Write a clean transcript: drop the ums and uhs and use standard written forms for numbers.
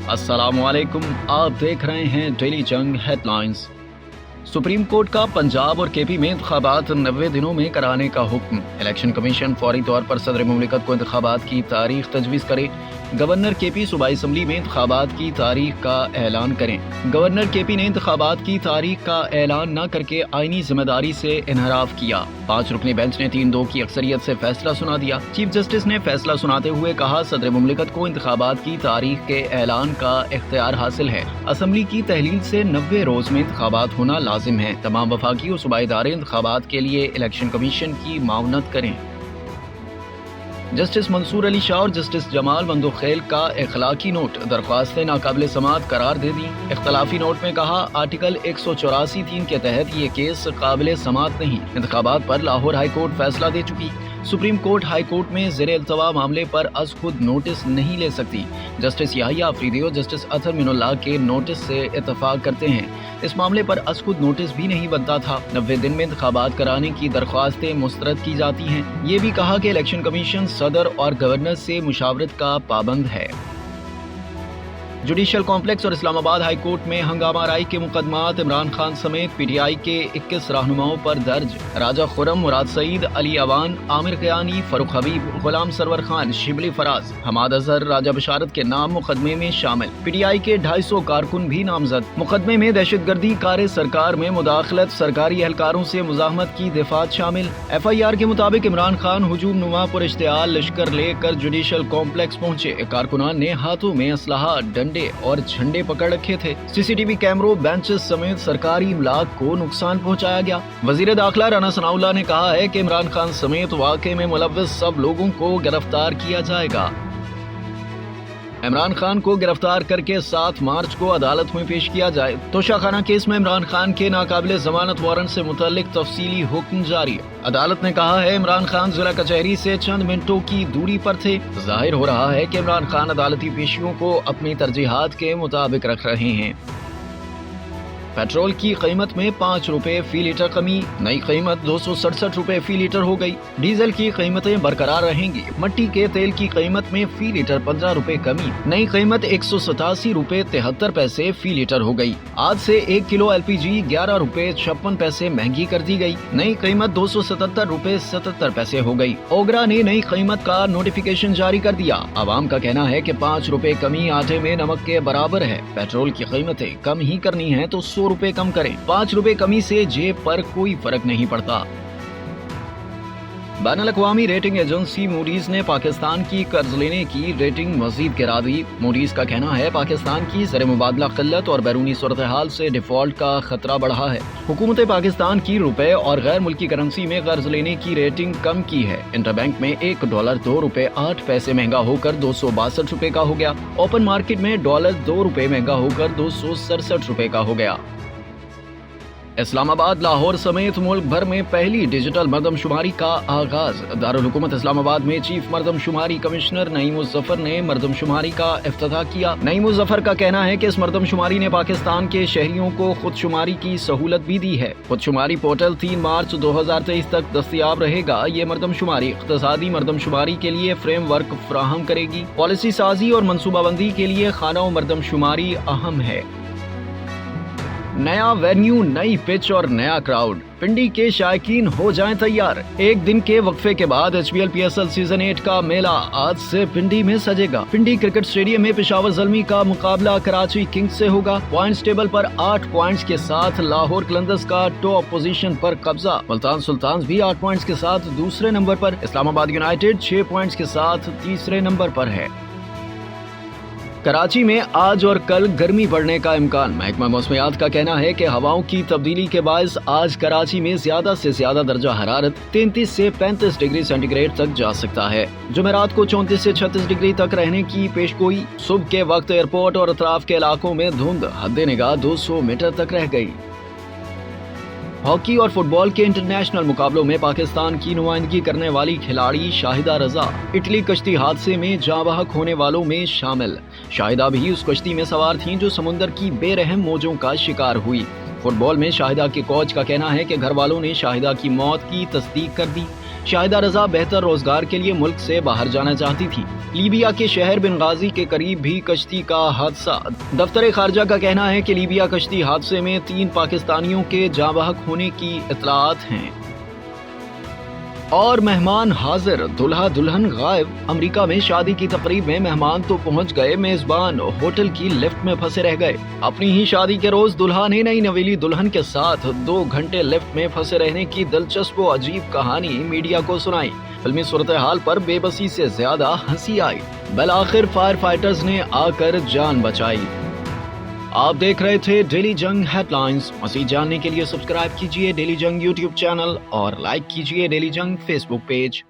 अस्सलाम वालेकुम, आप देख रहे हैं डेली जंग हेडलाइंस। सुप्रीम कोर्ट का पंजाब और केपी में इंतखाबात 90 दिनों में कराने का हुक्म। इलेक्शन कमीशन फौरी तौर पर सदर मुमलिकत को इंतखाबात की तारीख तजवीज़ करे। गवर्नर केपी सूबाई असम्बली में इंतखाबात की तारीख का ऐलान करें। गवर्नर केपी ने इंतखाबात की तारीख का ऐलान न करके आईनी जिम्मेदारी से इनहराफ किया। 5 रुकनी बेंच ने 3-2 की अक्सरियत से फैसला सुना दिया। चीफ जस्टिस ने फैसला सुनाते हुए कहा, सदर मुमलिकत को इंतखाबात की तारीख के ऐलान का इख्तियार हासिल है। असम्बली की तहलील से 90 रोज में इंतखाबात होना लाजिम है। तमाम वफाकी और सूबाई इदारे इंतखाबात के लिए इलेक्शन कमीशन की मावनत करें। जस्टिस मंसूर अली शाह और जस्टिस जमाल बंदोखेल का इखलाकी नोट, दरख्वास्तें नाकाबिल समाअत करार दे दी। इख्तलाफी नोट में कहा, आर्टिकल 184(3) के तहत ये केस काबिल समाअत नहीं। इंतखाबात पर लाहौर हाई कोर्ट फैसला दे चुकी। सुप्रीम कोर्ट हाई कोर्ट में ज़ेरे इल्तवा मामले पर अज खुद नोटिस नहीं ले सकती। जस्टिस याहिया अफरीदी और जस्टिस अतहर मिनुल्लाह के नोटिस से इत्तफाक करते हैं। इस मामले पर अज खुद नोटिस भी नहीं बनता था। 90 दिन में इंतखाबात कराने की दरख्वास्तें मुस्तरद की जाती हैं। ये भी कहा कि इलेक्शन कमीशन सदर और गवर्नर से मुशावरत का पाबंद है। जुडिशल कॉम्प्लेक्स और इस्लामाबाद हाई कोर्ट में हंगामा आराई के मुकदमात इमरान खान समेत पीटीआई के 21 रहनुमाओं पर दर्ज। राजा खुरम, मुराद सईद, अली अवान, आमिर क़यानी, फरूख हबीब, गुलाम सरवर खान, शिबली फराज, हमाद अजहर, राजा बशारत के नाम मुकदमे में शामिल। पीटीआई के 250 कारकुन भी नामजद। मुकदमे में दहशतगर्दी, कार सरकार में मुदाखलत, सरकारी एहलकारों से मुजाहमत की दिफात शामिल। FIR के मुताबिक इमरान खान हुजूम नुमा पर इश्तियाल लश्कर लेकर जुडिशल कॉम्प्लेक्स पहुंचे। कारकुनान ने हाथों में असलहा, और झंडे पकड़ रखे थे। CCTV कैमरों, बेंचेस समेत सरकारी इमलाक को नुकसान पहुंचाया गया। वजीर दाखिला राना सनाउल्लाह ने कहा है कि इमरान खान समेत वाक़े में मुलव्विस सब लोगों को गिरफ्तार किया जाएगा। इमरान खान को गिरफ्तार करके 7 मार्च को अदालत में पेश किया जाए। तोशाखाना केस में इमरान खान के नाकाबिले जमानत वारंट से मुतल्लिक तफसीली हुक्म जारी। अदालत ने कहा है, इमरान खान जिला कचहरी से चंद मिनटों की दूरी पर थे। जाहिर हो रहा है कि इमरान खान अदालती पेशियों को अपनी तरजीहात के मुताबिक रख रहे हैं। पेट्रोल की कीमत में 5 रुपए फी लीटर कमी, नई कीमत 267 रुपए फी लीटर हो गई। डीजल की कीमतें बरकरार रहेंगी। मट्टी के तेल की कीमत में फी लीटर 15 रुपए कमी, नई कीमत 187 रुपए 73 पैसे फी लीटर हो गई। आज से 1 किलो LPG 11 रुपए 56 पैसे महंगी कर दी गई। नई कीमत 277 रुपए 77 पैसे हो गई। ओगरा ने नई कीमत का नोटिफिकेशन जारी कर दिया। आवाम का कहना है कि 5 रुपए कमी आटे में नमक के बराबर है। पेट्रोल की कीमतें कम ही करनी है तो 100 रुपए कम करें। 5 रुपए कमी से जेब पर कोई फर्क नहीं पड़ता। बैनुल-अक़वामी रेटिंग एजेंसी मूडीज ने पाकिस्तान की कर्ज लेने की रेटिंग मजीद गिरा दी। मूडीज का कहना है, पाकिस्तान की ज़र मुबादला किल्लत और बैरूनी सूरत हाल से डिफॉल्ट का खतरा बढ़ा है। हुकूमत पाकिस्तान की रुपए और गैर मुल्की करेंसी में कर्ज लेने की रेटिंग कम की है। इंटरबैंक में $1 2 रुपए 8 पैसे महंगा होकर 262 रुपए का हो गया। ओपन मार्केट में डॉलर 2 रुपए महंगा होकर 267 रुपए का हो गया। इस्लामाबाद, लाहौर समेत मुल्क भर में पहली डिजिटल मरदमशुमारी का आगाज। दारुल हुकूमत इस्लामाबाद में चीफ मरदमशुमारी कमिश्नर नईम उज़्ज़फ़र ने मरदमशुमारी का इफ्तिताह किया। नईम उज़्ज़फ़र का कहना है कि इस मरदमशुमारी ने पाकिस्तान के शहरियों को खुदशुमारी की सहूलत भी दी है। खुदशुमारी पोर्टल 3 मार्च 2023 तक दस्तयाब रहेगा। ये मरदमशुमारी इक़्तिसादी मरदमशुमारी के लिए फ्रेमवर्क फराहम करेगी। पॉलिसी साजी और मनसूबाबंदी के लिए खाना मरदमशुमारी अहम है। नया वेन्यू, नई पिच और नया क्राउड, पिंडी के शायकीन हो जाएं तैयार। एक दिन के वक्फे के बाद HBL PSL सीजन 8 का मेला आज से पिंडी में सजेगा। पिंडी क्रिकेट स्टेडियम में पेशावर ज़ल्मी का मुकाबला कराची किंग्स से होगा। पॉइंट्स टेबल पर 8 पॉइंट्स के साथ लाहौर कलंदर्स का टॉप पोजीशन पर कब्जा। मुल्तान सुल्तान्स भी 8 पॉइंट्स के साथ दूसरे नंबर पर। इस्लामाबाद यूनाइटेड 6 पॉइंट्स के साथ तीसरे नंबर पर है। कराची में आज और कल गर्मी बढ़ने का इम्कान। महकमा मौसमियात का कहना है कि हवाओं की तब्दीली के बायस आज कराची में ज्यादा से ज्यादा दर्जा हरारत 33 से 35 डिग्री सेंटीग्रेड तक जा सकता है। जुमेरात को 34 से 36 डिग्री तक रहने की पेशगोई। सुबह के वक्त एयरपोर्ट और अतराफ के इलाकों में धुंध हद निगाह 200 मीटर तक रह गई। हॉकी और फुटबॉल के इंटरनेशनल मुकाबलों में पाकिस्तान की नुमाइंदगी करने वाली खिलाड़ी शाहिदा रजा इटली कश्ती हादसे में जाँ बहक होने वालों में शामिल। शाहिदा भी उस कश्ती में सवार थीं जो समुद्र की बेरहम मौजों का शिकार हुई। फुटबॉल में शाहिदा के कोच का कहना है कि घर वालों ने शाहिदा की मौत की तस्दीक कर दी। شاہدہ رضا بہتر روزگار کے لیے ملک سے باہر جانا چاہتی تھی۔ لیبیا کے شہر بنغازی کے قریب بھی کشتی کا حادثہ۔ دفتر خارجہ کا کہنا ہے کہ لیبیا کشتی حادثے میں 3 پاکستانیوں کے جاں بحق ہونے کی اطلاعات ہیں۔ اور مہمان حاضر، دلہا دلہن غائب۔ امریکہ میں شادی کی تقریب میں مہمان تو پہنچ گئے، میزبان ہوٹل کی لفٹ میں پھنسے رہ گئے۔ اپنی ہی شادی کے روز دلہا نے نئی نویلی دلہن کے ساتھ 2 گھنٹے لفٹ میں پھنسے رہنے کی دلچسپ و عجیب کہانی میڈیا کو سنائی۔ فلمی صورتحال پر بے بسی سے زیادہ ہنسی آئی۔ بالآخر فائر فائٹرز نے آ کر جان بچائی۔ آپ دیکھ رہے تھے ڈیلی جنگ ہیڈ لائنز۔ مزید جاننے کے لیے سبسکرائب کیجیے ڈیلی جنگ یوٹیوب چینل اور لائک کیجیے ڈیلی جنگ فیس بک پیج۔